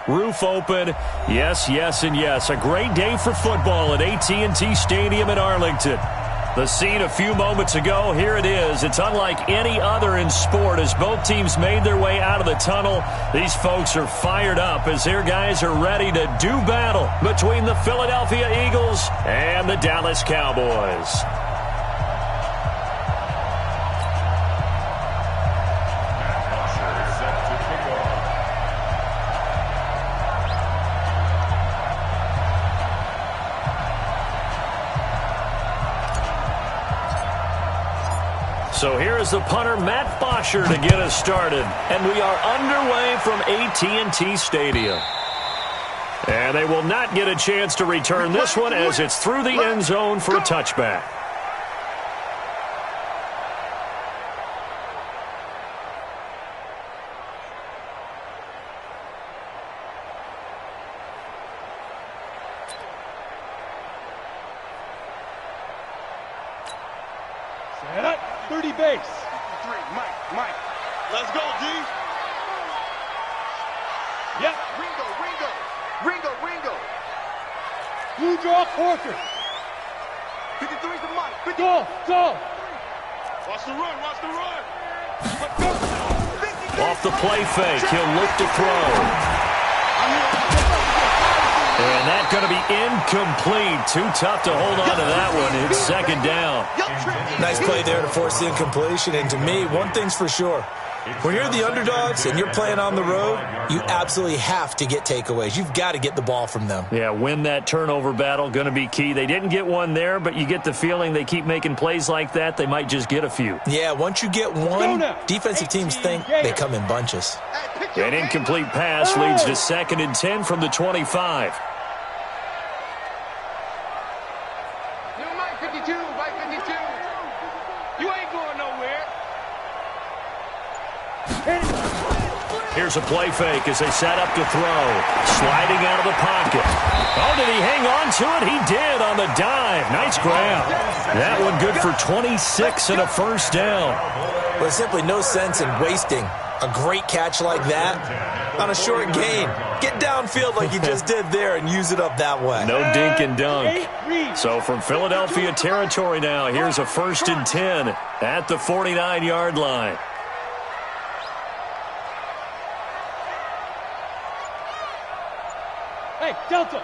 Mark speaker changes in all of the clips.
Speaker 1: roof open. Yes, yes, and yes. A great day for football at AT&T Stadium in Arlington. The scene a few moments ago, here it is. It's unlike any other in sport as both teams made their way out of the tunnel. These folks are fired up as their guys are ready to do battle between the Philadelphia Eagles and the Dallas Cowboys. So here is the punter, Matt Bosher, to get us started. And we are underway from AT&T Stadium. And they will not get a chance to return this one as it's through the end zone for a touchback.
Speaker 2: Set up, 30 base.
Speaker 3: Mike. Let's go, D.
Speaker 2: Yep.
Speaker 3: Ringo.
Speaker 2: Blue draw, Porter.
Speaker 3: 53's the Mike. 50.
Speaker 2: Go.
Speaker 3: Watch the run.
Speaker 2: Let's go.
Speaker 1: Off the play fake, he'll look to throw. And that's going to be incomplete. Too tough to hold on to that one. It's second down.
Speaker 4: Nice play there to force the incompletion. And to me, one thing's for sure. When you're the underdogs and you're playing on the road, you absolutely have to get takeaways. You've got to get the ball from them.
Speaker 1: Yeah, win that turnover battle, going to be key. They didn't get one there, but you get the feeling they keep making plays like that, they might just get a few.
Speaker 4: Yeah, once you get one, defensive teams think they come in bunches.
Speaker 1: An incomplete pass leads to 2nd and 10 from the 25.
Speaker 3: Mike 52. You ain't going nowhere.
Speaker 1: Here's a play fake as they set up to throw. Sliding out of the pocket. Oh, did he hang on to it? He did on the dive. Nice grab. That one good for 26 and a first down.
Speaker 4: Well, there's simply no sense in wasting a great catch like that on a short gain. Get downfield like you just did there and use it up that way.
Speaker 1: No dink and dunk. So from Philadelphia territory now, here's a 1st and 10 at the 49-yard line.
Speaker 2: Hey, Delta.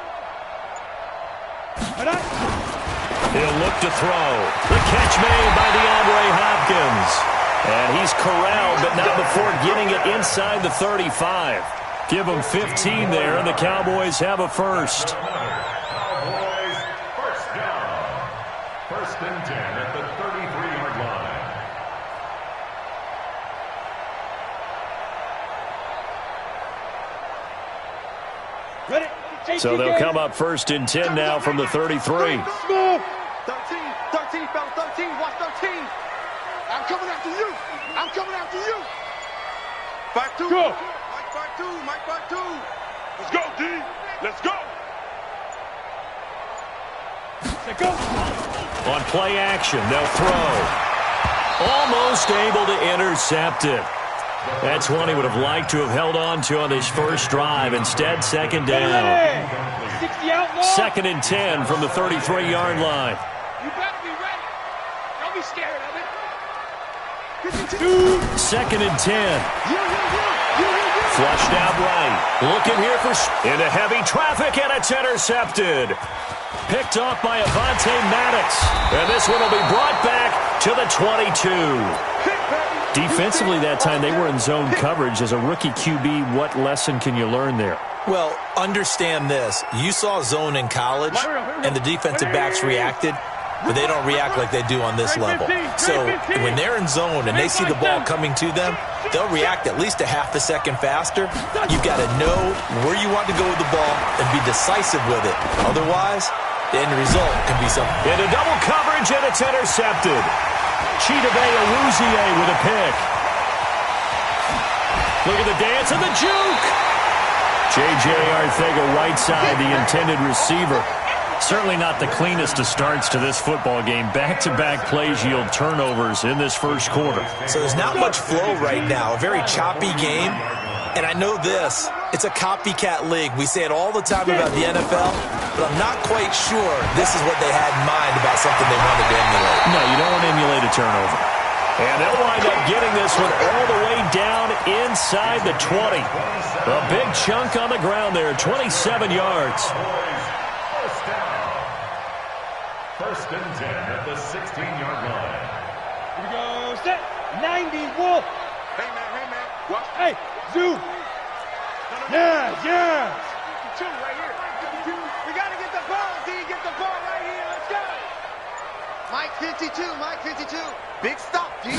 Speaker 1: He'll look to throw. The catch made by DeAndre Hopkins. And he's corralled, but not before getting it inside the 35. Give him 15 there, and the Cowboys have a first.
Speaker 5: Cowboys first down. 1st and 10 at the 33-yard line.
Speaker 2: Ready?
Speaker 1: So they'll come up 1st and 10 now from the 33.
Speaker 3: 13, fellas, 13. Watch 13. I'm coming after you. 5-2.
Speaker 2: Go.
Speaker 3: Mike 5-2. Let's go, D. Let's go.
Speaker 2: Let's go.
Speaker 1: On play action, they'll throw. Almost able to intercept it. That's one he would have liked to have held on to on his first drive. Instead, 2nd down.
Speaker 2: 60 outlaw.
Speaker 1: 2nd and 10 from the 33-yard line.
Speaker 3: You better be ready. Don't be scared of it.
Speaker 1: 2nd and 10. Flushed out right. Looking here for into heavy traffic, and it's intercepted. Picked off by Avonte Maddox. And this one will be brought back to the 22. Defensively that time, they were in zone coverage. As a rookie QB, what lesson can you learn there?
Speaker 4: Well, understand this. You saw zone in college, and the defensive backs reacted, but they don't react like they do on this level. So when they're in zone and they see the ball coming to them, they'll react at least a half a second faster. You've got to know where you want to go with the ball and be decisive with it. Otherwise, the end result can be something.
Speaker 1: Into double coverage, and it's intercepted. Chidobe Awuzie with a pick. Look at the dance and the juke. J.J. Arthega right side, the intended receiver. Certainly not the cleanest of starts to this football game. Back-to-back plays yield turnovers in this first quarter.
Speaker 4: So there's not much flow right now. A very choppy game. And I know this. It's a copycat league. We say it all the time about the NFL, but I'm not quite sure this is what they had in mind about something they wanted to emulate.
Speaker 1: No, you don't want to emulate a turnover. And they'll wind up getting this one all the way down inside the 20. A big chunk on the ground there, 27 yards.
Speaker 5: First down. First and 10 at the 16-yard line.
Speaker 2: Here we go. Set. 90 Wolf.
Speaker 3: Hey, man. What?
Speaker 2: Hey, Zoo. Yeah.
Speaker 3: 52 right here. 52. We got to get the ball, D. Get the ball right here. Let's go. Mike 52. Big stop, D.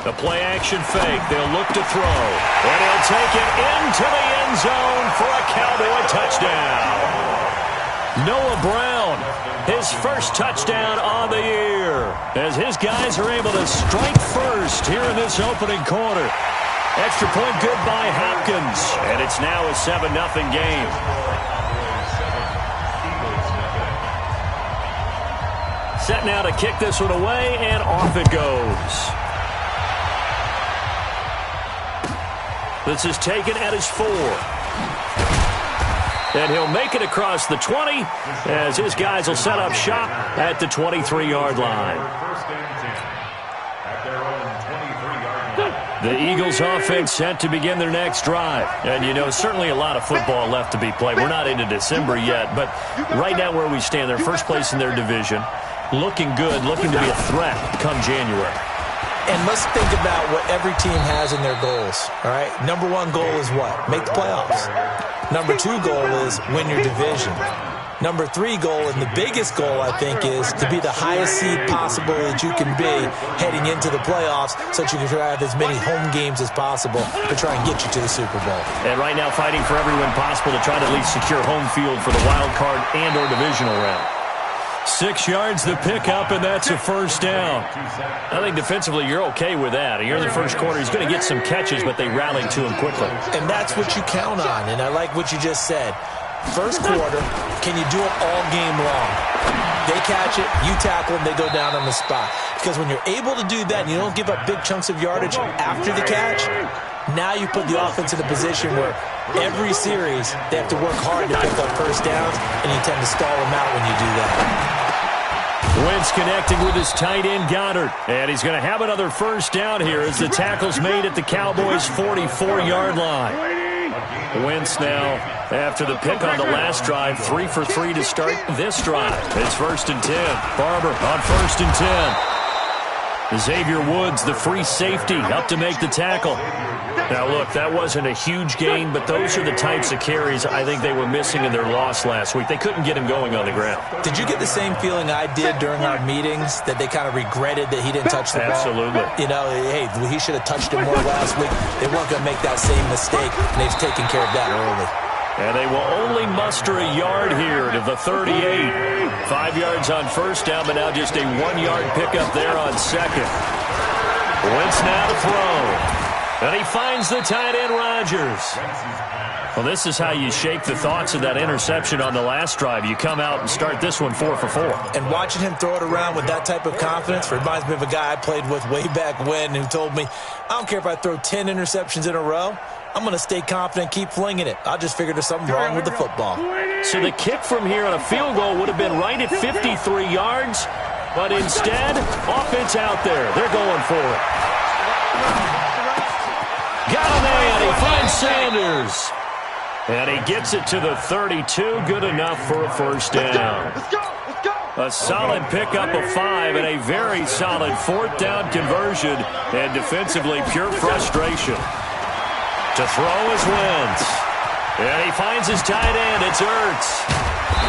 Speaker 1: The play action fake. They'll look to throw. And he'll take it into the end zone for a Cowboy touchdown. Noah Brown, his first touchdown on the year, as his guys are able to strike first here in this opening quarter. Extra point good by Hopkins, and it's now a 7-0 game. Set now to kick this one away, and off it goes. This is taken at his 4. And he'll make it across the 20 as his guys will set up shop at the 23-yard line. The Eagles offense set to begin their next drive. And, you know, certainly a lot of football left to be played. We're not into December yet, but right now where we stand, they're first place in their division. Looking good, looking to be a threat come January.
Speaker 4: And let's think about what every team has in their goals, all right? Number 1 goal is what? Make the playoffs. Number 2 goal is win your division. Number 3 goal, and the biggest goal, I think, is to be the highest seed possible that you can be heading into the playoffs so that you can have as many home games as possible to try and get you to the Super Bowl.
Speaker 1: And right now fighting for every win possible to try to at least secure home field for the wild card and or divisional round. 6 yards the pickup, and that's a first down. I think defensively you're okay with that. Here in the first quarter, he's going to get some catches, but they rallied to him quickly.
Speaker 4: And that's what you count on, and I like what you just said. First quarter, can you do it all game long? They catch it, you tackle them, they go down on the spot. Because when you're able to do that and you don't give up big chunks of yardage after the catch, now you put the offense in a position where every series they have to work hard to pick up first downs, and you tend to stall them out when you do that.
Speaker 1: Wentz connecting with his tight end Goddard. And he's going to have another first down here as the tackle's made at the Cowboys' 44-yard line. Wentz now, after the pick on the last drive, 3 for 3 to start this drive. It's 1st and 10. Barber on 1st and 10. Xavier Woods, the free safety, up to make the tackle. Now, look, that wasn't a huge gain, but those are the types of carries I think they were missing in their loss last week. They couldn't get him going on the ground.
Speaker 4: Did you get the same feeling I did during our meetings, that they kind of regretted that he didn't touch the ball?
Speaker 1: Absolutely.
Speaker 4: You know, hey, he should have touched it more last week. They weren't going to make that same mistake, and they've taken care of that early.
Speaker 1: And they will only muster a yard here to the 38. 5 yards on first down, but now just a 1-yard pickup there on second. Wentz now to throw. And he finds the tight end, Rodgers. Well, this is how you shape the thoughts of that interception on the last drive. You come out and start this one 4 for 4.
Speaker 4: And watching him throw it around with that type of confidence reminds me of a guy I played with way back when who told me, I don't care if I throw 10 interceptions in a row. I'm going to stay confident, keep flinging it. I just figured there's something wrong with the football.
Speaker 1: So the kick from here on a field goal would have been right at 53 yards, but instead, offense out there. They're going for it. Got a man. He finds Sanders. And he gets it to the 32. Good enough for a first down.
Speaker 3: Let's go.
Speaker 1: A solid pickup of 5 and a very solid 4th down conversion. And defensively, pure frustration. To throw is Wentz. And he finds his tight end. It's Ertz.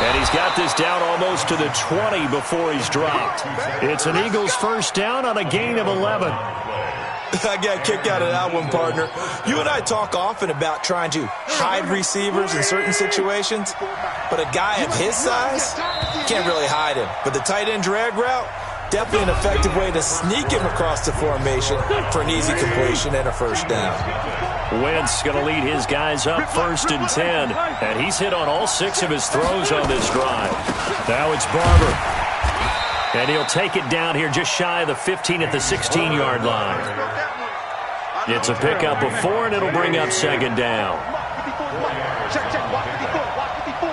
Speaker 1: And he's got this down almost to the 20 before he's dropped. It's an Eagles first down on a gain of 11.
Speaker 4: I got a kick out of that one, partner. You and I talk often about trying to hide receivers in certain situations, but a guy of his size can't really hide him. But the tight end drag route, definitely an effective way to sneak him across the formation for an easy completion and a first down.
Speaker 1: Wentz going to lead his guys up 1st and 10, and he's hit on all 6 of his throws on this drive. Now it's Barber. And he'll take it down here just shy of the 15 at the 16-yard line. It's a pickup of 4, and it'll bring up 2nd down.
Speaker 3: Check. Watch 54. Watch 54.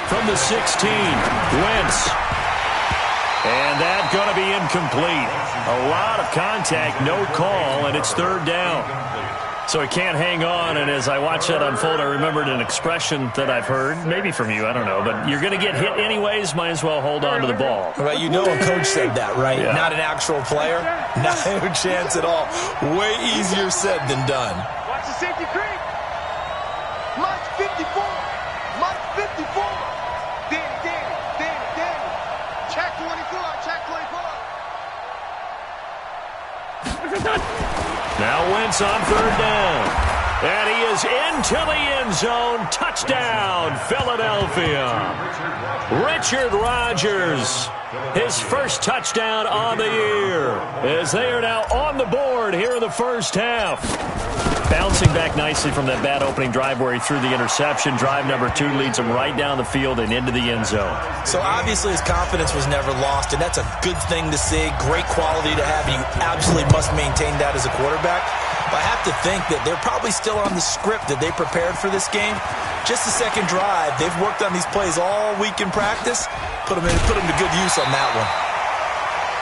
Speaker 1: From the 16, Wentz. And that's going to be incomplete. A lot of contact, no call, and it's third down. So he can't hang on, and as I watch that unfold, I remembered an expression that I've heard, maybe from you, I don't know, but you're going to get hit anyways, might as well hold on to the ball.
Speaker 4: Well, you know a coach said that, right?
Speaker 1: Yeah.
Speaker 4: Not an actual player. No chance at all. Way easier said than done.
Speaker 3: Watch the safety creep. Mike 54. Mike 54. Danny. Check 24. Check 24.
Speaker 1: Now Wentz on third down. And he is into the end zone. Touchdown, Philadelphia. Richard Rodgers, his first touchdown on the year, as they are now on the board here in the first half. Bouncing back nicely from that bad opening drive where he threw the interception. Drive number 2 leads him right down the field and into the end zone.
Speaker 4: So obviously his confidence was never lost, and that's a good thing to see. Great quality to have, and you absolutely must maintain that as a quarterback. But I have to think that they're probably still on the script that they prepared for this game. Just the second drive. They've worked on these plays all week in practice. Put them to good use on that one.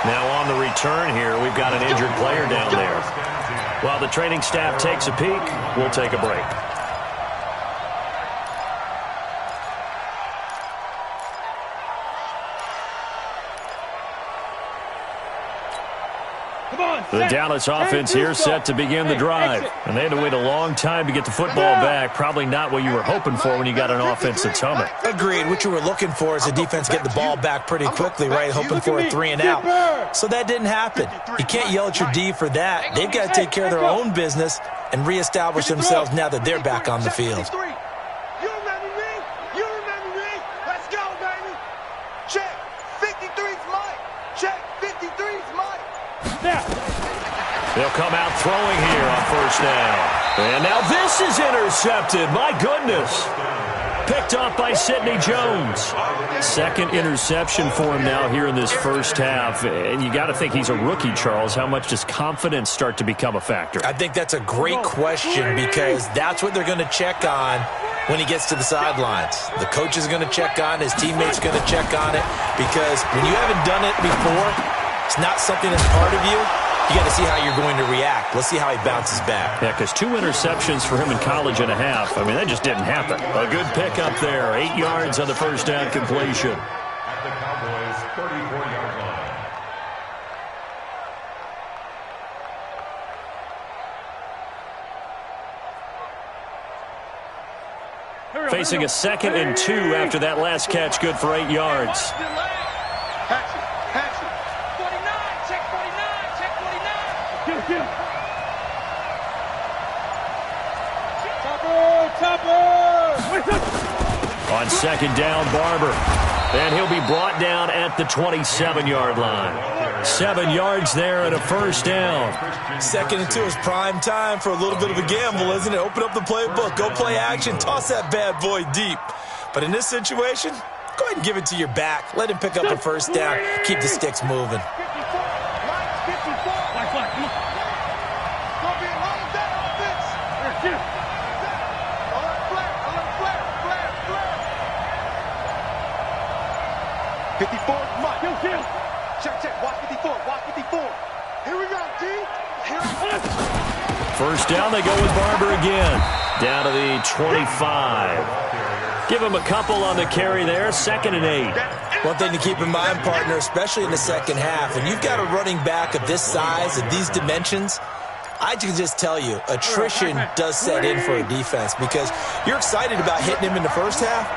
Speaker 1: Now on the return here, we've got an injured player down there. While the training staff takes a peek, we'll take a break. The Dallas offense here set to begin the drive. And they had to wait a long time to get the football back. Probably not what you were hoping for when you got an offense that's humming.
Speaker 4: Agreed. What you were looking for is the defense get the ball back pretty quickly, right? Hoping for a 3 and out. So that didn't happen. You can't yell at your D for that. They've got to take care of their own business and reestablish themselves now that they're back on the field.
Speaker 3: You remember me? You remember me? Let's go, baby. Check. 53's Mike. Check. 53's Mike.
Speaker 1: They'll come out throwing here on first down. And now this is intercepted. My goodness. Picked off by Sidney Jones. Second interception for him now here in this first half. And you got to think he's a rookie, Charles. How much does confidence start to become a factor?
Speaker 4: I think that's a great question because that's what they're going to check on when he gets to the sidelines. The coach is going to check on, his teammates are going to check on it, because when you haven't done it before, it's not something that's part of you. You got to see how you're going to react. Let's see how he bounces back.
Speaker 1: Yeah, because 2 interceptions for him in college and a half. I mean, that just didn't happen. A good pickup there. 8 yards on the first down completion.
Speaker 5: At the Cowboys' 34-yard line.
Speaker 1: Facing a 2nd and 2 after that last catch, good for 8 yards.
Speaker 3: Hatchet.
Speaker 2: 49, check 49.
Speaker 1: On second down, Barber. And he'll be brought down at the 27-yard line. 7 yards there and a first down.
Speaker 4: 2nd and 2 is prime time for a little bit of a gamble, isn't it? Open up the playbook, go play action, toss that bad boy deep. But in this situation, go ahead and give it to your back. Let him pick up a first down. Keep the sticks moving.
Speaker 3: Check. Watch 54. Here we go, D.
Speaker 1: First down, they go with Barber again. Down to the 25. Give him a couple on the carry there. 2nd and 8.
Speaker 4: One thing to keep in mind, partner, especially in the second half, and you've got a running back of this size, of these dimensions, I can just tell you, attrition does set in for a defense because you're excited about hitting him in the first half.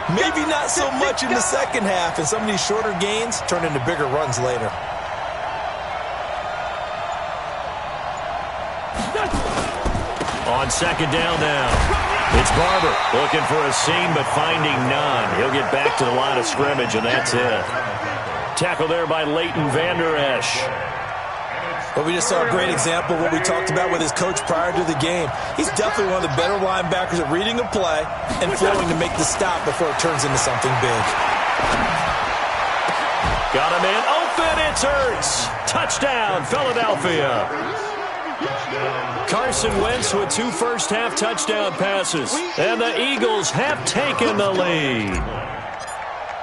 Speaker 4: Maybe not so much in the second half, and some of these shorter gains turn into bigger runs later.
Speaker 1: On second down now, it's Barber looking for a seam but finding none. He'll get back to the line of scrimmage, and that's it. Tackle there by Leighton Vander Esch.
Speaker 4: But we just saw a great example of what we talked about with his coach prior to the game. He's definitely one of the better linebackers at reading a play and flowing to make the stop before it turns into something big.
Speaker 1: Got a man open. It's Ertz. Touchdown, Philadelphia. Carson Wentz with 2 first-half touchdown passes. And the Eagles have taken the lead.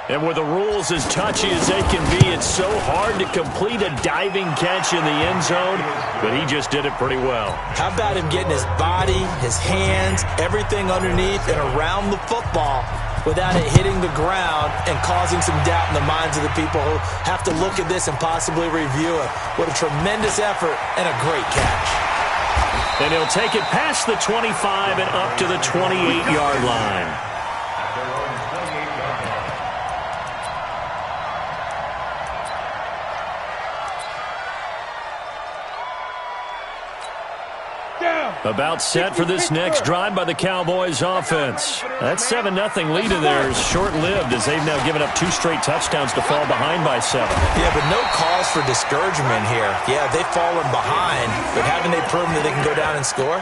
Speaker 1: And with the rules as touchy as they can be, it's so hard to complete a diving catch in the end zone, but he just did it pretty well.
Speaker 4: How about him getting his body, his hands, everything underneath and around the football without it hitting the ground and causing some doubt in the minds of the people who have to look at this and possibly review it. What a tremendous effort and a great catch.
Speaker 1: And he'll take it past the 25 and up to the 28-yard line. About set for this next drive by the Cowboys offense. That 7-0 lead of theirs short-lived as they've now given up 2 straight touchdowns to fall behind by 7.
Speaker 4: Yeah, but no cause for discouragement here. Yeah, they've fallen behind, but haven't they proven that they can go down and score?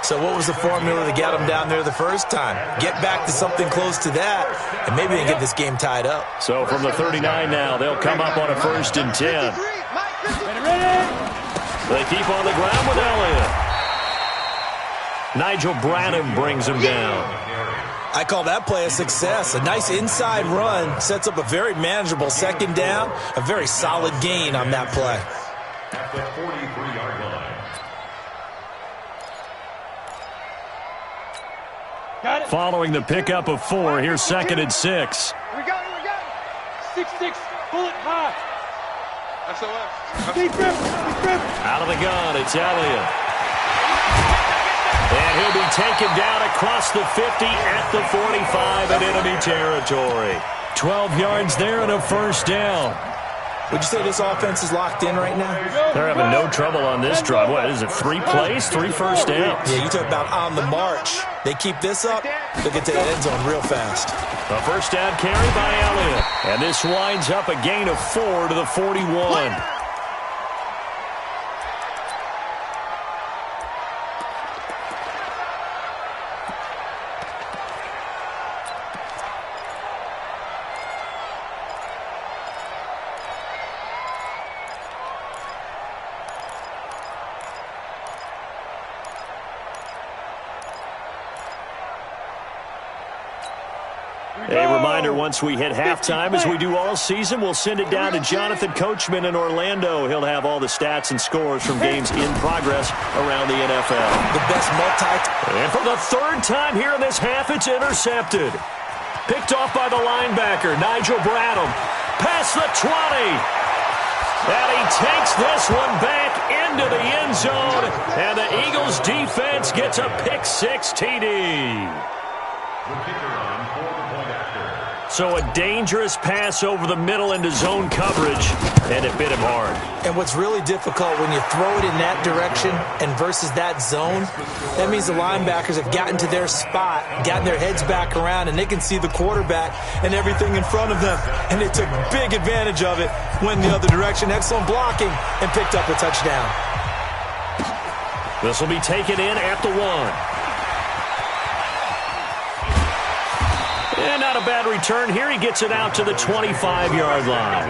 Speaker 4: So what was the formula to get them down there the first time? Get back to something close to that, and maybe they get this game tied up.
Speaker 1: So from the 39 now, they'll come up on a 1st and 10. They keep on the ground with Elliott. Nigel Bradham brings him down.
Speaker 4: I call that play a success. A nice inside run sets up a very manageable 2nd down. A very solid gain on that play.
Speaker 5: At the 43-yard line.
Speaker 2: Got it.
Speaker 1: Following the pickup of 4, here's 2nd and 6.
Speaker 2: Here we go. 6-6, bullet high.
Speaker 3: SOS.
Speaker 2: Deep grip.
Speaker 1: Out of the gun, it's Elliott. And he'll be taken down across the 50 at the 45 in enemy territory. 12 yards there and a 1st down.
Speaker 4: Would you say this offense is locked in right now?
Speaker 1: They're having no trouble on this drive. What is it, 3 plays, 3 first downs?
Speaker 4: Yeah, you talk about on the march. They keep this up, they'll get to the end zone real fast.
Speaker 1: A 1st down carry by Elliott. And this winds up a gain of 4 to the 41. A reminder, once we hit halftime, as we do all season, we'll send it down to Jonathan Coachman in Orlando. He'll have all the stats and scores from games in progress around the NFL.
Speaker 4: The best
Speaker 1: And for the 3rd time here in this half, it's intercepted. Picked off by the linebacker, Nigel Bradham. Past the 20. And he takes this one back into the end zone. And the Eagles defense gets a pick-6 TD. So a dangerous pass over the middle into zone coverage, and it bit him hard.
Speaker 4: And what's really difficult when you throw it in that direction and versus that zone, that means the linebackers have gotten to their spot, gotten their heads back around, and they can see the quarterback and everything in front of them. And they took big advantage of it, went the other direction, excellent blocking, and picked up a touchdown.
Speaker 1: This will be taken in at the 1. And not a bad return here. He gets it out to the 25-yard line.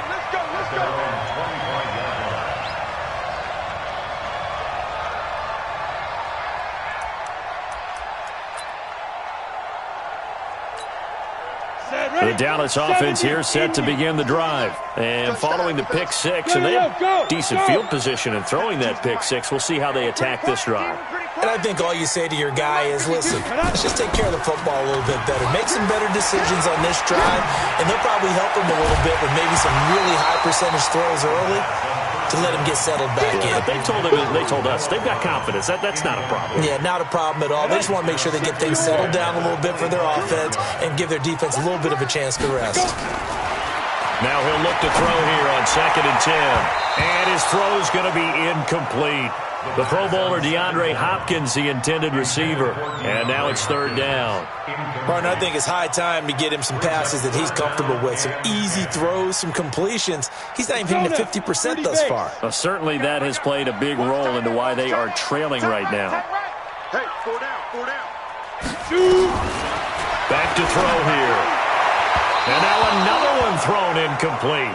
Speaker 2: Let's go.
Speaker 1: The Dallas offense here set to begin the drive. And following the pick-6, and they have decent field position in throwing that pick-6. We'll see how they attack this drive.
Speaker 4: And I think all you say to your guy is, listen, let's just take care of the football a little bit better. Make some better decisions on this drive, and they'll probably help him a little bit with maybe some really high percentage throws early to let him get settled back in.
Speaker 1: But they told us they've got confidence. That's not a problem.
Speaker 4: Yeah, not a problem at all. They just want to make sure they get things settled down a little bit for their offense and give their defense a little bit of a chance to rest.
Speaker 1: Now he'll look to throw here on 2nd and 10. And his throw's going to be incomplete. The Pro Bowler DeAndre Hopkins, the intended receiver. And now it's 3rd down.
Speaker 4: Partner, I think it's high time to get him some passes that he's comfortable with. Some easy throws, some completions. He's not even hitting to 50% thus far.
Speaker 1: Certainly that has played a big role into why they are trailing right now.
Speaker 3: Hey, 4 down.
Speaker 1: Back to throw here. And now another one thrown incomplete.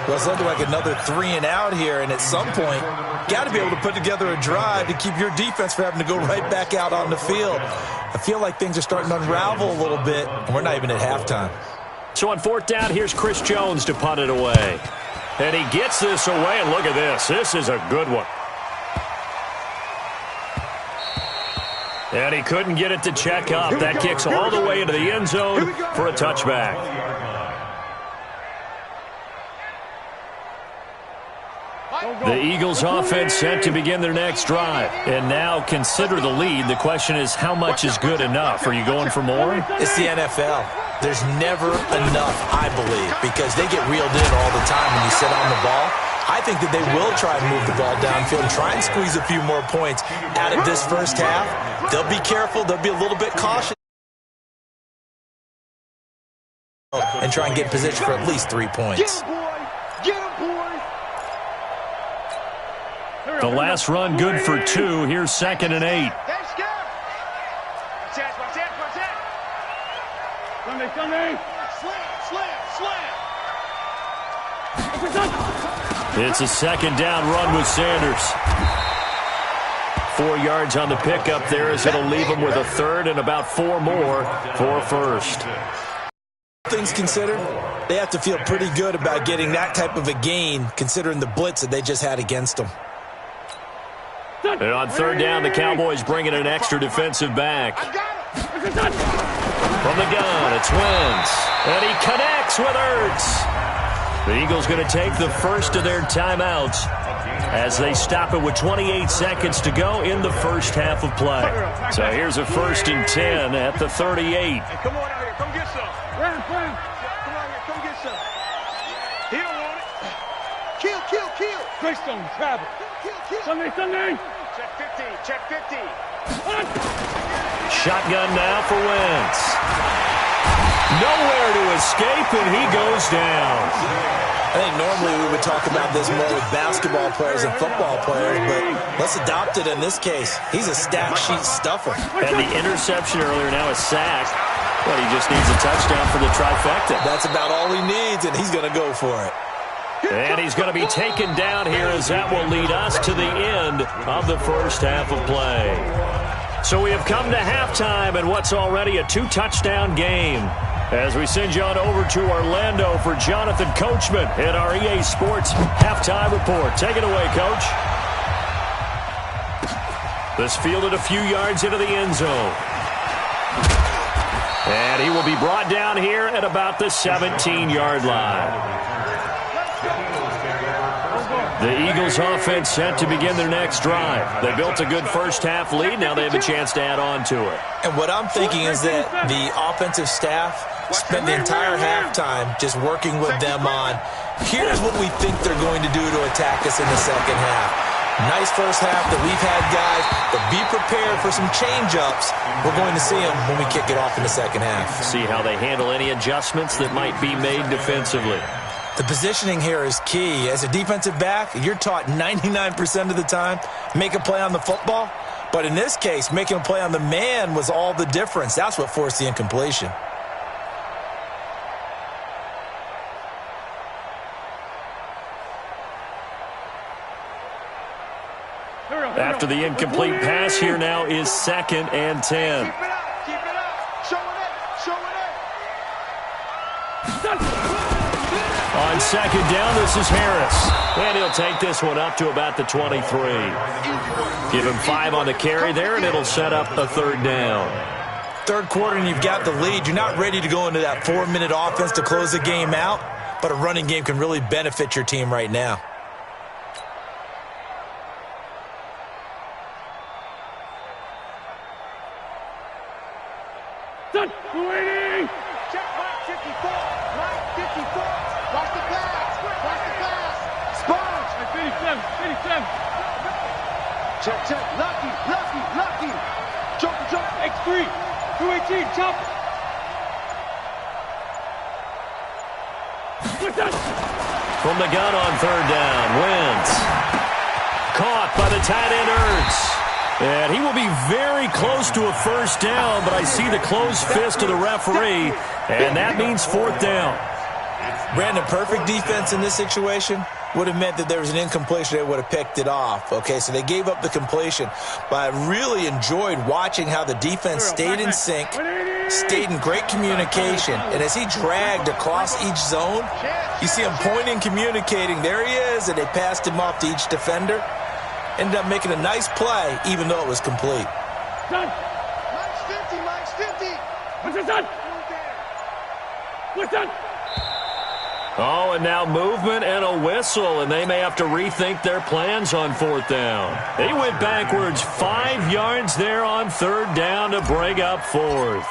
Speaker 4: Well, it's looking like another 3 and out here, and at some point, got to be able to put together a drive to keep your defense from having to go right back out on the field. I feel like things are starting to unravel a little bit, and we're not even at halftime.
Speaker 1: So on 4th down, here's Chris Jones to punt it away. And he gets this away, and look at this. This is a good one. And he couldn't get it to check up. That kicks all the way into the end zone for a touchback. The Eagles offense set to begin their next drive. And now consider the lead. The question is, how much is good enough? Are you going for more?
Speaker 4: It's the NFL. There's never enough, I believe, because they get reeled in all the time when you sit on the ball. I think that they will try and move the ball downfield and try and squeeze a few more points out of this first half. They'll be careful. They'll be a little bit cautious and try and get in position for at least 3 points.
Speaker 1: The last run good for 2. Here's 2nd and 8. It's a 2nd down run with Sanders. 4 yards on the pickup there as it'll leave them with a 3rd and about 4 more for a 1st.
Speaker 4: Things considered, they have to feel pretty good about getting that type of a gain considering the blitz that they just had against them.
Speaker 1: And on 3rd down, the Cowboys bring in an extra defensive back. From the gun, it's Wentz. And he connects with Ertz. The Eagles going to take the first of their timeouts as they stop it with 28 seconds to go in the first half of play. So here's a 1st and 10 at the 38.
Speaker 3: Hey, come on out here. Come get some. Come on here. Come get some. He don't want it. Kill.
Speaker 2: Greystone, travel.
Speaker 3: Kill.
Speaker 2: Sunday.
Speaker 3: Check 50.
Speaker 1: Shotgun now for Wentz. Nowhere to escape, and he goes down.
Speaker 4: I think normally we would talk about this more with basketball players and football players, but let's adopt it in this case. He's a stat sheet stuffer.
Speaker 1: And the interception earlier, now a sack. But he just needs a touchdown for the trifecta.
Speaker 4: That's about all he needs, and he's going to go for it.
Speaker 1: And he's going to be taken down here as that will lead us to the end of the first half of play. So we have come to halftime in what's already a 2-touchdown game. As we send you on over to Orlando for Jonathan Coachman in our EA Sports Halftime Report. Take it away, Coach. This fielded a few yards into the end zone. And he will be brought down here at about the 17-yard line. The Eagles offense set to begin their next drive. They built a good first half lead. Now they have a chance to add on to it.
Speaker 4: And what I'm thinking is that the offensive staff spent the entire halftime just working with them on, here's what we think they're going to do to attack us in the second half. Nice first half that we've had, guys, but be prepared for some change-ups. We're going to see them when we kick it off in the second half.
Speaker 1: See how they handle any adjustments that might be made defensively.
Speaker 4: The positioning here is key. As a defensive back, you're taught 99% of the time, make a play on the football. But in this case, making a play on the man was all the difference. That's what forced the incompletion.
Speaker 1: After the incomplete pass, here now is 2nd and 10.
Speaker 3: Keep it up. Show it.
Speaker 1: On 2nd down, this is Harris. And he'll take this one up to about the 23. Give him 5 on the carry there, and it'll set up a 3rd down.
Speaker 4: Third quarter, and you've got the lead. You're not ready to go into that 4-minute offense to close the game out, but a running game can really benefit your team right now.
Speaker 2: Waiting!
Speaker 3: Check Mike 54. Mike 54. Watch the pass. Sponge.
Speaker 2: 57.
Speaker 3: Check. Lucky. Jump.
Speaker 2: X3. 218. Jump.
Speaker 1: From the gun on 3rd down, Wentz. Caught by the tight end Ertz. And he will be very close to a 1st down, but I see the closed fist of the referee, and that means 4th down.
Speaker 4: Brandon, perfect defense in this situation would have meant that there was an incompletion. They would have picked it off. Okay, so they gave up the completion. But I really enjoyed watching how the defense stayed in sync, stayed in great communication. And as he dragged across each zone, you see him pointing, communicating. There he is, and they passed him off to each defender. Ended up making a nice play, even though it was complete.
Speaker 3: Mike's 50, Mike's 50.
Speaker 2: What's this done? What's done?
Speaker 1: Oh, and now movement and a whistle, and they may have to rethink their plans on fourth down. They went backwards 5 yards there on third down to bring up fourth.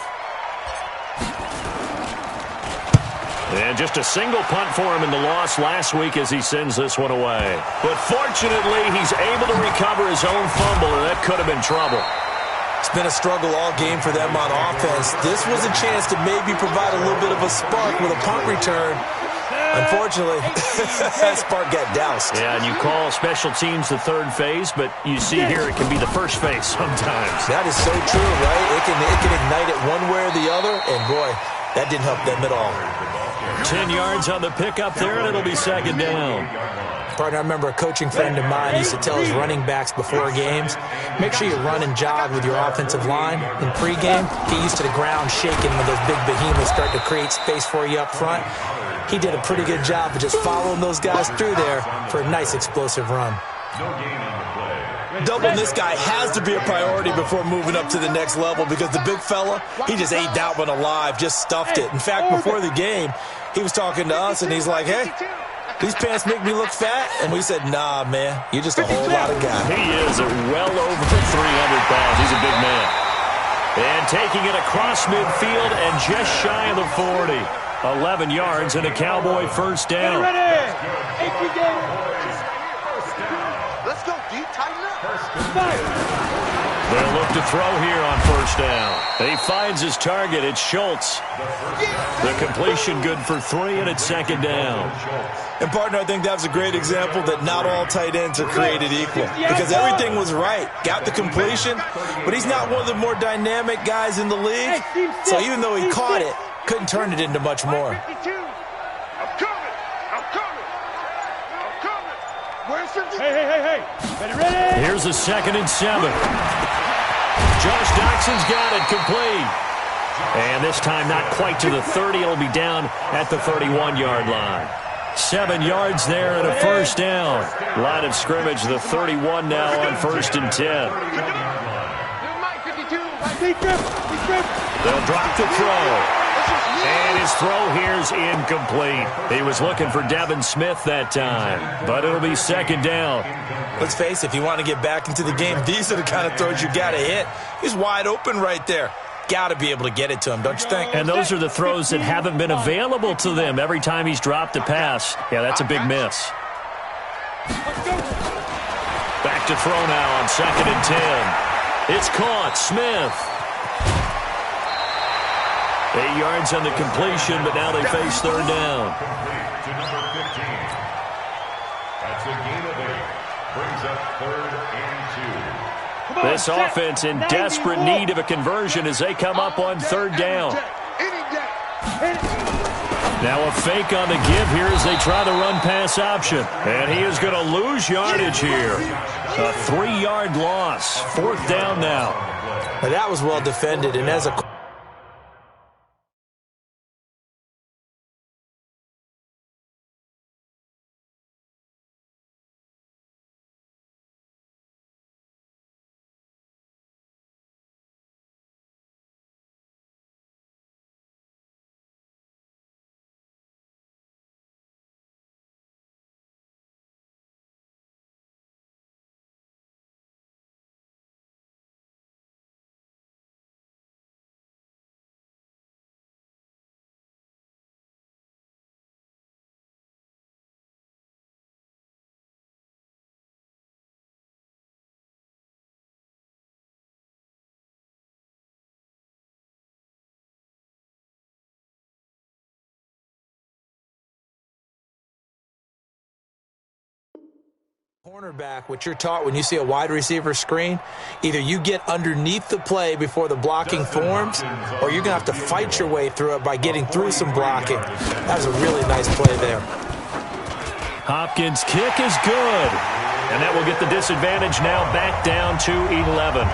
Speaker 1: And just a single punt for him in the loss last week as he sends this one away. But fortunately, he's able to recover his own fumble, and that could have been trouble.
Speaker 4: It's been a struggle all game for them on offense. This was a chance to maybe provide a little bit of a spark with a punt return. Unfortunately, that spark got doused.
Speaker 1: Yeah, and you call special teams the third phase, but you see here it can be the first phase sometimes.
Speaker 4: That is so true, right? It can ignite it one way or the other, and boy, that didn't help them at all.
Speaker 1: 10 yards on the pickup there, and it'll be second down.
Speaker 4: Partner, I remember a coaching friend of mine used to tell his running backs before games, make sure you run and jog with your offensive line. In pregame, get used to the ground shaking when those big behemoths start to create space for you up front. He did a pretty good job of just following those guys through there for a nice explosive run. Doubling this guy has to be a priority before moving up to the next level because the big fella, he just ate that one alive, just stuffed it. In fact, before the game, he was talking to us, and he's like, hey, these pants make me look fat? And we said, nah, man, you're just a whole lot of guy.
Speaker 1: He is at well over 300 pounds. He's a big man. And taking it across midfield and just shy of the 40. 11 yards and a Cowboy first down.
Speaker 2: Let's
Speaker 3: go deep, tighten up.
Speaker 1: They'll look to throw here on first down. He finds his target. It's Schultz. The completion good for 3, and it's second down.
Speaker 4: And, partner, I think that was a great example that not all tight ends are created equal because everything was right. Got the completion, but he's not one of the more dynamic guys in the league. So even though he caught it, couldn't turn it into much more.
Speaker 3: I'm coming. Where's 50?
Speaker 2: Hey. Ready?
Speaker 1: Here's a 2nd and 7. Josh Doxson's got it complete. And this time not quite to the 30. It'll be down at the 31-yard line. 7 yards there and a first down. Line of scrimmage, the 31 now on 1st and 10. They'll drop the throw. And his throw here's incomplete. He was looking for Devin Smith that time, but it'll be second down.
Speaker 4: Let's face it, if you want to get back into the game, these are the kind of throws you got to hit. He's wide open right there. Got to be able to get it to him, don't you think?
Speaker 1: And those are the throws that haven't been available to them every time he's dropped a pass. Yeah, that's a big miss. Back to throw now on 2nd and 10. It's caught. Smith. 8 yards on the completion, but now they face third down.
Speaker 5: To number 15. That's a gain of 8. Brings up 3rd and 2.
Speaker 1: This offense in desperate need of a conversion as they come up on third down. Now a fake on the give here as they try the run-pass option. And he is going to lose yardage here. A 3-yard loss. 4th down now.
Speaker 4: Now that was well defended, and as a Cornerback, what you're taught when you see a wide receiver screen, either you get underneath the play before the blocking forms, or you're going to have to fight your way through it by getting through some blocking. That was a really nice play there.
Speaker 1: Hopkins' kick is good. And that will get the disadvantage now back down to 11.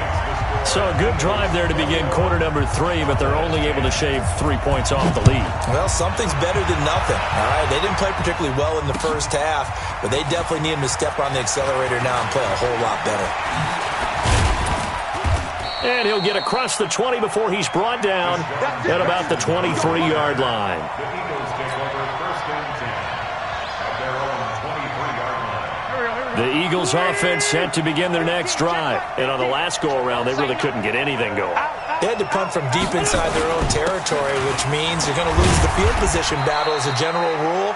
Speaker 1: So a good drive there to begin quarter number 3, but they're only able to shave 3 points off the lead.
Speaker 4: Well, something's better than nothing. All right, they didn't play particularly well in the first half, but they definitely need him to step on the accelerator now and play a whole lot better.
Speaker 1: And he'll get across the 20 before he's brought down at about the 23-yard line.
Speaker 5: The Eagles take over first and 10 at their own 23-yard line.
Speaker 1: The Eagles offense set to begin their next drive. And on the last go-around, they really couldn't get anything going.
Speaker 4: They had to punt from deep inside their own territory, which means you're going to lose the field position battle as a general rule.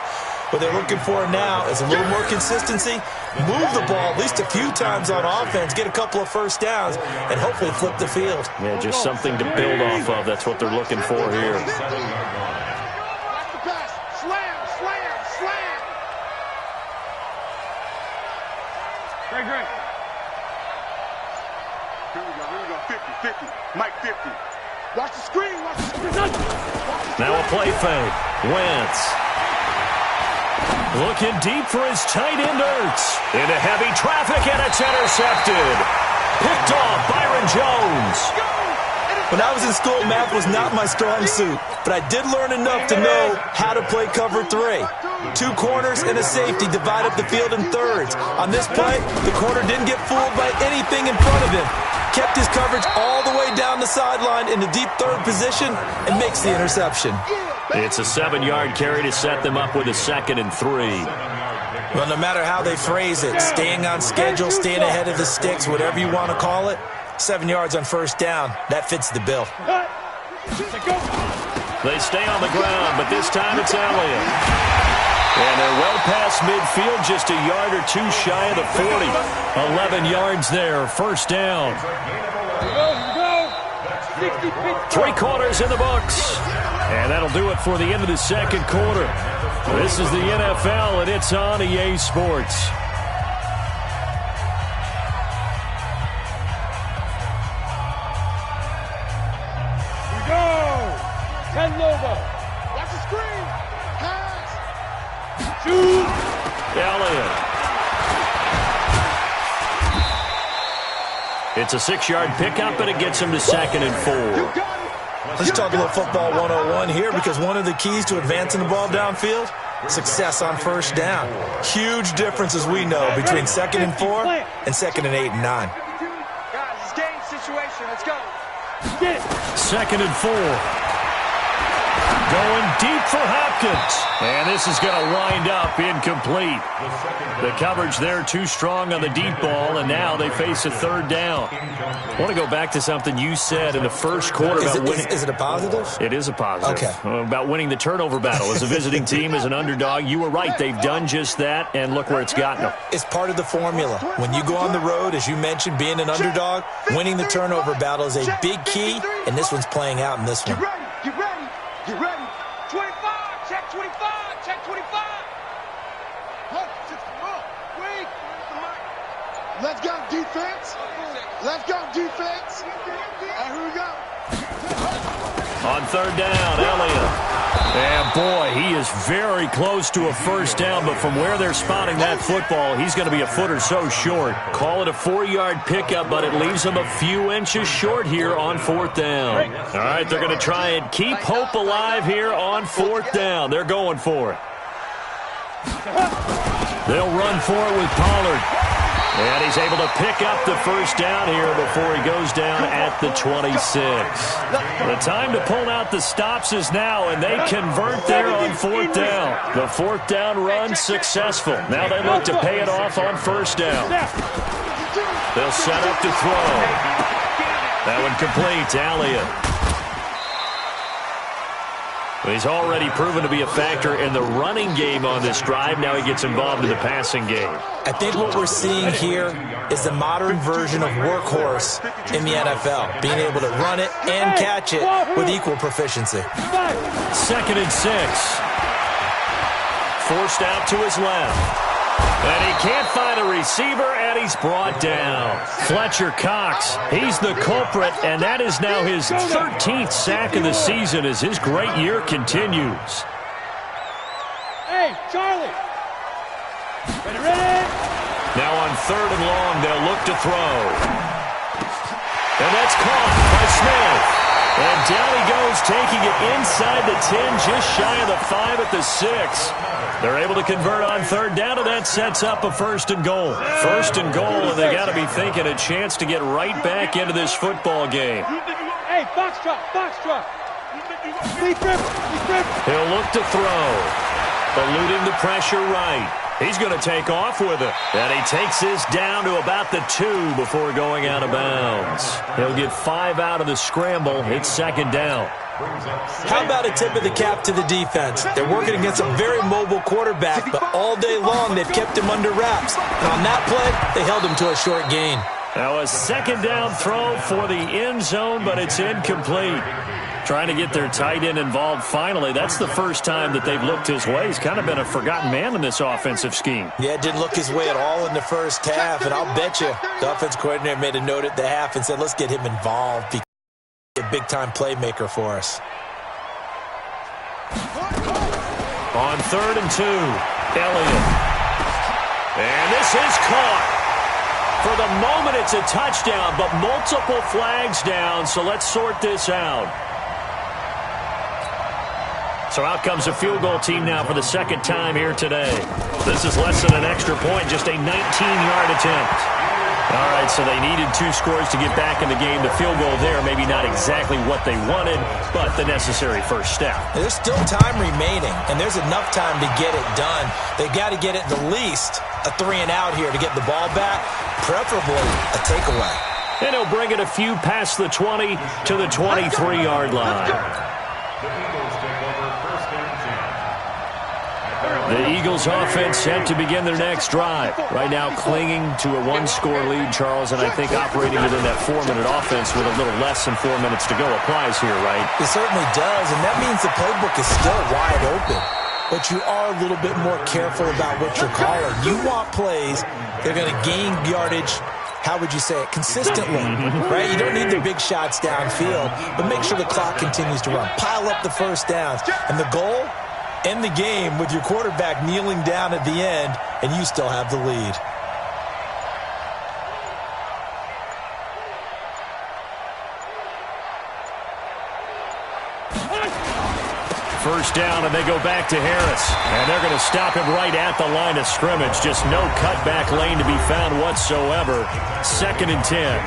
Speaker 4: What they're looking for now is a little more consistency, move the ball at least a few times on offense, get a couple of first downs, and hopefully flip the field.
Speaker 1: Yeah, just something to build off of. That's what they're looking for here.
Speaker 2: Great.
Speaker 3: Here we go. 50. Mike 50. Watch the screen.
Speaker 1: Now a play fake. Wentz. Looking deep for his tight end, Ertz. Into heavy traffic, and it's intercepted. Picked off Byron Jones.
Speaker 4: When I was in school, math was not my strong suit, but I did learn enough to know how to play cover 3. 2 corners and a safety divide up the field in thirds. On this play, the corner didn't get fooled by anything in front of him. Kept his coverage all the way down the sideline in the deep third position and makes the interception.
Speaker 1: It's a 7-yard carry to set them up with a 2nd and 3.
Speaker 4: Well, no matter how they phrase it, staying on schedule, staying ahead of the sticks, whatever you want to call it, 7 yards on first down, that fits the bill.
Speaker 1: They stay on the ground, but this time it's Elliott. And they're well past midfield, just a yard or 2 shy of the 40. 11 yards there, first down. 3 quarters in the books. And that'll do it for the end of the second quarter. This is the NFL, and it's on EA Sports.
Speaker 2: We go. Ken Lobo.
Speaker 3: Watch the screen. Pass.
Speaker 2: Shoot.
Speaker 1: Elliott. It's a 6-yard pickup, and it gets him to 2nd and 4.
Speaker 4: Let's talk a little football 101 here, because one of the keys to advancing the ball downfield, success on first down. Huge difference, as we know, between 2nd and 4 and 2nd and 8 and 9.
Speaker 3: Guys, it's game situation. Let's go.
Speaker 1: 2nd and 4. Going deep for Hopkins. And this is going to wind up incomplete. The coverage there too strong on the deep ball, and now they face a 3rd down. I want to go back to something you said in the first quarter about winning.
Speaker 4: Is it a positive?
Speaker 1: It is a positive.
Speaker 4: Okay.
Speaker 1: About winning the turnover battle. As a visiting team, as an underdog, you were right. They've done just that, and look where it's gotten them.
Speaker 4: It's part of the formula. When you go on the road, as you mentioned, being an underdog, winning the turnover battle is a big key, and this one's playing out in this one.
Speaker 3: Get ready. 25. Check 25. Check 25. Wait. Let's go, defense. And here we go.
Speaker 1: On 3rd down, Elliott. And boy, he is very close to a first down, but from where they're spotting that football, he's going to be a foot or so short. Call it a 4-yard pickup, but it leaves him a few inches short here on 4th down. All right, they're going to try and keep hope alive here on 4th down. They're going for it. They'll run for it with Pollard. And he's able to pick up the first down here before he goes down at the 26. The time to pull out the stops is now, and they convert there on 4th down. The 4th down run successful. Now they look to pay it off on first down. They'll set up to throw. That one complete to Elliott. He's already proven to be a factor in the running game on this drive. Now he gets involved in the passing game.
Speaker 4: I think what we're seeing here is the modern version of workhorse in the NFL, being able to run it and catch it with equal proficiency.
Speaker 1: 2nd and 6. Forced out to his left. And he can't find a receiver, and he's brought down. Fletcher Cox, he's the culprit, and that is now his 13th sack of the season as his great year continues.
Speaker 2: Hey, Charlie. Ready?
Speaker 1: Now on 3rd and long, they'll look to throw. And that's caught by Smith. And down he goes, taking it inside the 10, just shy of the 5 at the 6. They're able to convert on 3rd down, and that sets up a 1st and goal. 1st and goal, and they got to be thinking a chance to get right back into this football game.
Speaker 2: Hey, box drop.
Speaker 1: He'll look to throw. Eluding the pressure right. He's going to take off with it. And he takes this down to about the 2 before going out of bounds. He'll get 5 out of the scramble. It's 2nd down.
Speaker 4: How about a tip of the cap to the defense? They're working against a very mobile quarterback, but all day long they've kept him under wraps. And on that play, they held him to a short gain.
Speaker 1: Now a 2nd down throw for the end zone, but it's incomplete. Trying to get their tight end involved finally. That's the first time that they've looked his way. He's kind of been a forgotten man in this offensive scheme.
Speaker 4: Yeah, it didn't look his way at all in the first half, and I'll bet you the offense coordinator made a note at the half and said, let's get him involved because he's a big-time playmaker for us.
Speaker 1: On 3rd and 2, Elliott. And this is caught. For the moment, it's a touchdown, but multiple flags down, so let's sort this out. So out comes a field goal team now for the 2nd time here today. This is less than an extra point, just a 19-yard attempt. All right, so they needed 2 scores to get back in the game. The field goal there, maybe not exactly what they wanted, but the necessary first step.
Speaker 4: There's still time remaining, and there's enough time to get it done. They've got to get it the least a 3-and-out here to get the ball back, preferably a takeaway.
Speaker 1: And he'll bring it a few past the 20 to the 23-yard line. The Eagles offense set to begin their next drive. Right now clinging to a 1-score lead, Charles, and I think operating within that 4-minute offense with a little less than 4 minutes to go applies here, right?
Speaker 4: It certainly does, and that means the playbook is still wide open. But you are a little bit more careful about what you're calling. You want plays that are going to gain yardage, how would you say it, consistently, right? You don't need the big shots downfield, but make sure the clock continues to run. Pile up the first downs. And the goal? End the game with your quarterback kneeling down at the end, and you still have the lead.
Speaker 1: First down, and they go back to Harris. And they're going to stop him right at the line of scrimmage. Just no cutback lane to be found whatsoever. 2nd and 10.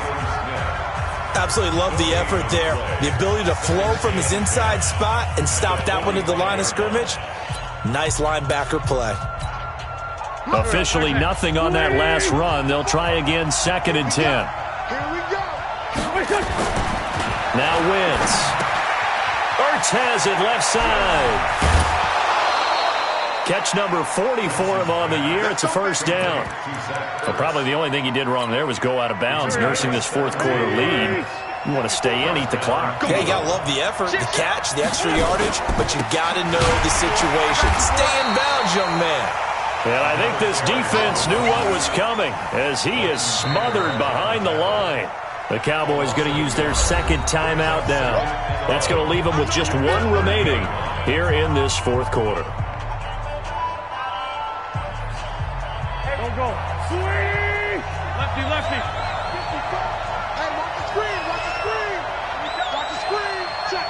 Speaker 4: Absolutely love the effort there. The ability to flow from his inside spot and stop that one at the line of scrimmage. Nice linebacker play.
Speaker 1: Officially nothing on that last run. They'll try again, 2nd and 10.
Speaker 3: Here we go.
Speaker 1: Now Wentz. Ertz has it left side. Catch number 40 for him on the year. It's a first down. But probably the only thing he did wrong there was go out of bounds, nursing this 4th quarter lead. You want to stay in, eat the clock.
Speaker 4: Yeah, you got to love the effort, the catch, the extra yardage, but you got to know the situation. Stay in bounds, young man.
Speaker 1: And I think this defense knew what was coming as he is smothered behind the line. The Cowboys going to use their 2nd timeout now. That's going to leave them with just 1 remaining here in this 4th quarter.
Speaker 2: Go. Swing! Lefty.
Speaker 3: Hey, watch the screen. Watch the screen. Check.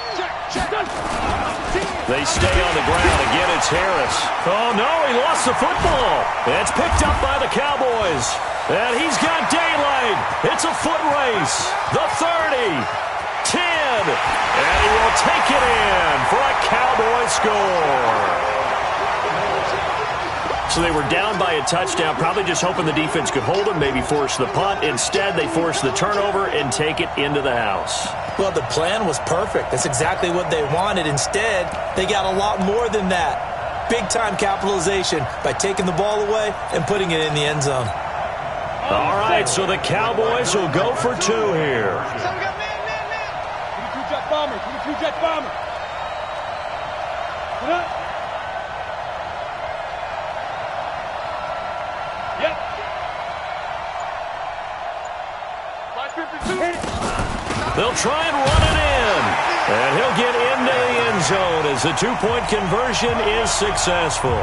Speaker 1: They stay on the ground. Again, it's Harris. Oh, no, he lost the football. It's picked up by the Cowboys. And he's got daylight. It's a foot race. The 30. 10. And he will take it in for a Cowboy score. So they were down by a touchdown, probably just hoping the defense could hold them, maybe force the punt. Instead, they force the turnover and take it into the house.
Speaker 4: Well, the plan was perfect. That's exactly what they wanted. Instead, they got a lot more than that. Big-time capitalization by taking the ball away and putting it in the end zone.
Speaker 1: All right, so the Cowboys will go for 2 here.
Speaker 3: So we got man.
Speaker 2: 22-jet bomber. 22-jet bomber. Get up.
Speaker 1: They'll try and run it in. And he'll get into the end zone as the two-point conversion is successful.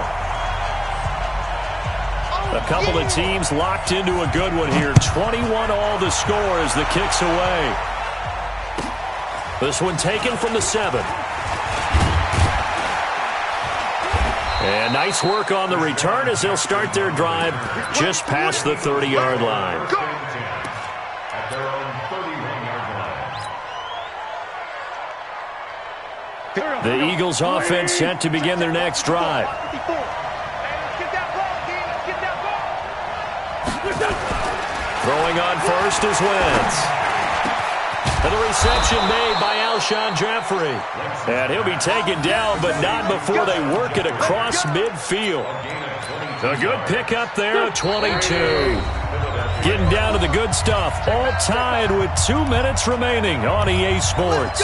Speaker 1: A couple of teams locked into a good one here. 21 all the score as the kick's away. This one taken from the 7. And nice work on the return as they'll start their drive just past the 30-yard line.
Speaker 5: At their own 31-yard line.
Speaker 1: The Eagles offense set to begin their next drive. Throwing on first is Wentz. And the reception made by Alshon Jeffrey. And he'll be taken down, but not before they work it across midfield. A good pickup there at 22. Getting down to the good stuff. All tied with 2 minutes remaining on EA Sports.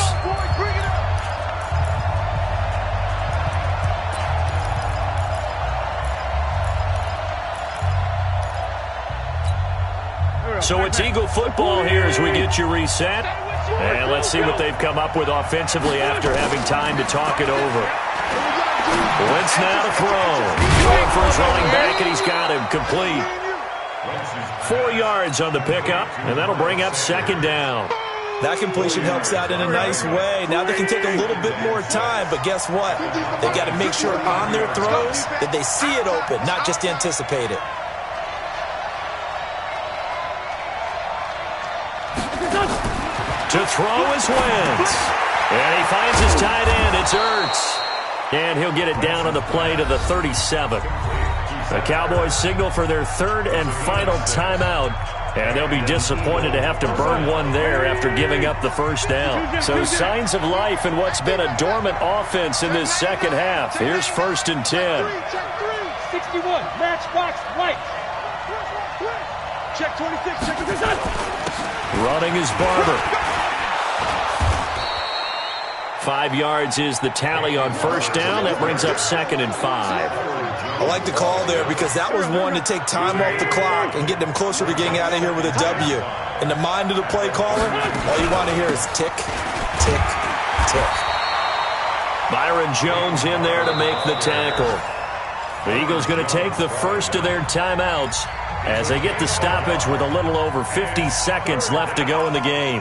Speaker 1: So it's Eagle football here as we get you reset. And let's see what they've come up with offensively after having time to talk it over. Wentz now to throw. Going for his running back, and he's got him complete. 4 yards on the pickup, and that'll bring up second down.
Speaker 4: That completion helps out in a nice way. Now they can take a little bit more time, but guess what? They've got to make sure on their throws that they see it open, not just anticipate it.
Speaker 1: To throw is Wentz. And he finds his tight end. It's Ertz. And he'll get it down on the play to the 37. The Cowboys signal for their third and final timeout. And they'll be disappointed to have to burn one there after giving up the first down. So signs of life in what's been a dormant offense in this second half. Here's 1st and 10.
Speaker 2: 61, matchbox right. Check 26, check the design.
Speaker 1: Running is Barber. 5 yards is the tally on first down. That brings up 2nd and 5.
Speaker 4: I like the call there because that was one to take time off the clock and get them closer to getting out of here with a W. In the mind of the play caller, all you want to hear is tick, tick, tick.
Speaker 1: Byron Jones in there to make the tackle. The Eagles going to take the first of their timeouts as they get the stoppage with a little over 50 seconds left to go in the game.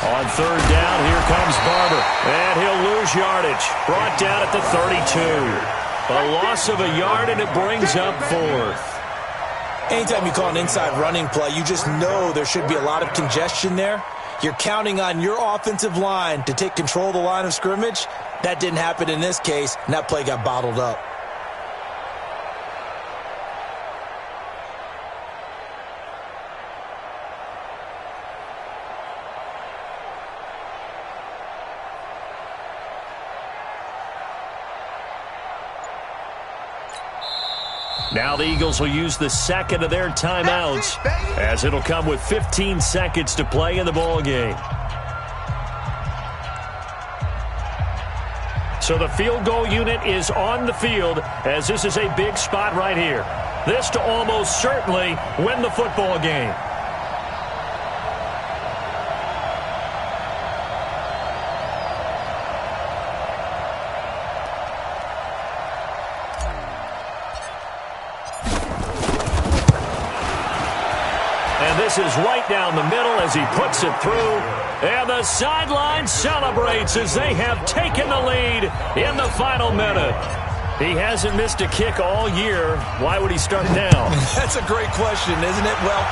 Speaker 1: On third down, here comes Barber. And he'll lose yardage. Brought down at the 32. A loss of a yard, and it brings up 4th.
Speaker 4: Anytime you call an inside running play, you just know there should be a lot of congestion there. You're counting on your offensive line to take control of the line of scrimmage. That didn't happen in this case, and that play got bottled up.
Speaker 1: Now the Eagles will use the second of their timeouts as it'll come with 15 seconds to play in the ball game. So the field goal unit is on the field as this is a big spot right here. This to almost certainly win the football game. This is right down the middle as he puts it through. And the sideline celebrates as they have taken the lead in the final minute. He hasn't missed a kick all year. Why would he start now?
Speaker 4: That's a great question, isn't it? Well,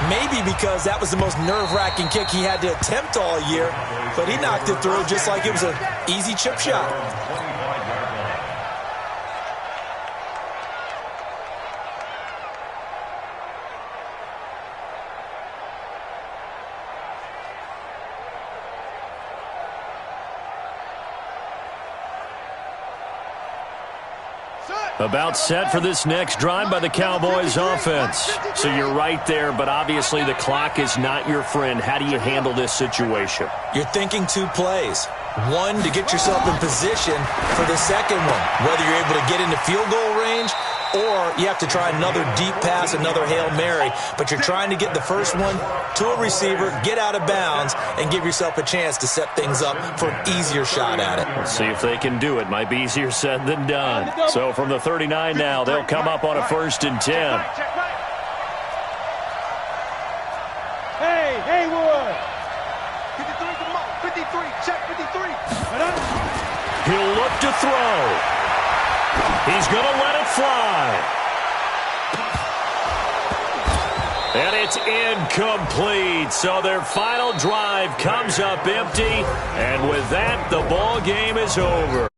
Speaker 4: maybe because that was the most nerve-wracking kick he had to attempt all year. But he knocked it through just like it was an easy chip shot.
Speaker 1: About set for this next drive by the Cowboys offense. So you're right there, but obviously the clock is not your friend. How do you handle this situation?
Speaker 4: You're thinking 2 plays. One, to get yourself in position for the second one, whether you're able to get into field goal range or you have to try another deep pass, another Hail Mary. But you're trying to get the first one to a receiver, get out of bounds, and give yourself a chance to set things up for an easier shot at it.
Speaker 1: Let's see if they can do it. Might be easier said than done. So from the 39 now, they'll come up on a 1st and 10.
Speaker 2: Hey, Haywood.
Speaker 3: 53, check 53.
Speaker 1: He'll look to throw. He's going to let it fly. And it's incomplete. So their final drive comes up empty. And with that, the ball game is over.